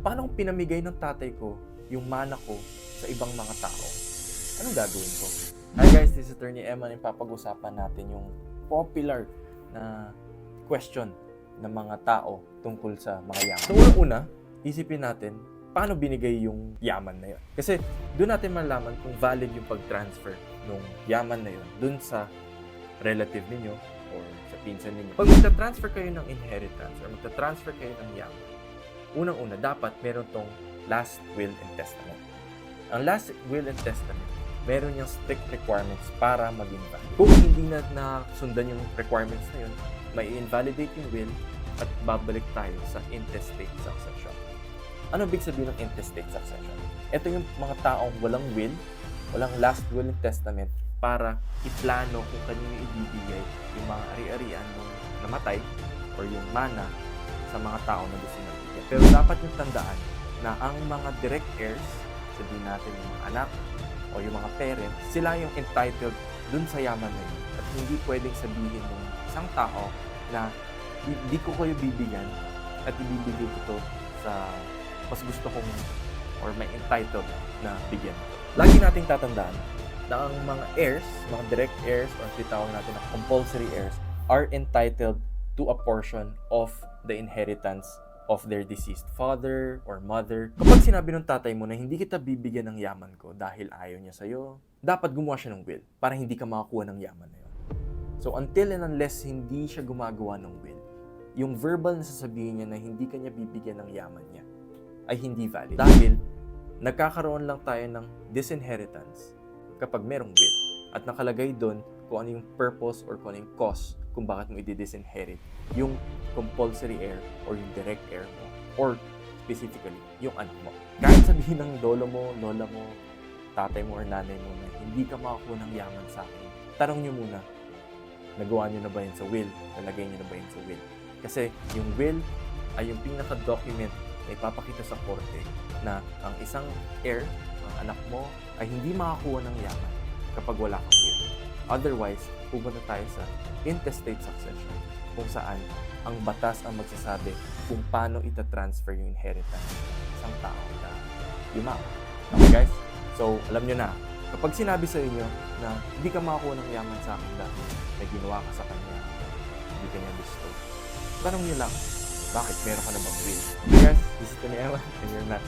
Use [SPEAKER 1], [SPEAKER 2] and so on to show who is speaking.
[SPEAKER 1] paano kung pinamigay ng tatay ko yung mana ko sa ibang mga tao? Anong gagawin ko? Hi guys, this is Attorney Eman. Ipapag-usapan natin yung popular na question ng mga tao tungkol sa mga yaman. So una, isipin natin, paano binigay yung yaman na yun? Kasi doon natin malaman kung valid yung pag-transfer ng yaman na yun doon sa relative ninyo or sa pinsan ninyo. Pag magta-transfer kayo ng inheritance or magta-transfer kayo ng yaman, unang-una, dapat meron tong last will and testament. Ang last will and testament, meron yung strict requirements para maging valid. Kung hindi na nasundan yung requirements na yun, may invalidate yung will at babalik tayo sa intestate succession. Ano ibig sabihin ng intestate succession? Ito yung mga taong walang will, walang last will and testament para iplano kung kanino ibibigay yung mga ari-arian ng namatay or yung mana sa mga tao na gusto nang bigyan. Pero dapat yung tandaan na ang mga direct heirs, sabihin natin yung mga anak o yung mga parents, sila yung entitled dun sa yaman na yun. At hindi pwedeng sabihin ng isang tao na di ko kayo bibigyan at ibibigay ko to sa mas gusto kong or may entitled na bigyan ko. Lagi nating tatandaan na ang mga heirs, mga direct heirs or titawag natin na compulsory heirs are entitled to a portion of the inheritance of their deceased father or mother. Kapag sinabi ng tatay mo na hindi kita bibigyan ng yaman ko dahil ayaw niya sa'yo, dapat gumawa siya ng will para hindi ka makakuha ng yaman na yun. So until and unless hindi siya gumagawa ng will, yung verbal na sasabihin niya na hindi kanya bibigyan ng yaman niya ay hindi valid. Dahil nagkakaroon lang tayo ng disinheritance kapag merong will. At nakalagay doon kung ano yung purpose or kung ano yung cause kung bakit mo i-disinherit yung compulsory heir or yung direct heir mo or specifically yung anak mo. Kahit sabihin ng lolo mo, lola mo, tatay mo or nanay mo na hindi ka makakuha ng yaman sa akin, tanong nyo muna, nagawa nyo na ba yun sa will? Nalagay nyo na ba yun sa will? Kasi yung will ay yung pinaka-document na ipapakita sa korte na ang isang heir, ang anak mo, ay hindi makakuha ng yaman kapag wala kang will. Otherwise, pupunta tayo sa intestate succession kung saan ang batas ang magsasabi kung paano ita-transfer yung inheritance ng isang tao na yumaman. Okay guys? So, alam nyo na, kapag sinabi sa inyo na hindi ka makakuha ng yaman sa akin dahil may ginawa ka sa kanya, hindi ka niya gusto, tanong nyo lang, bakit meron ka na bang will? Okay guys, this is Tony Eman and you're not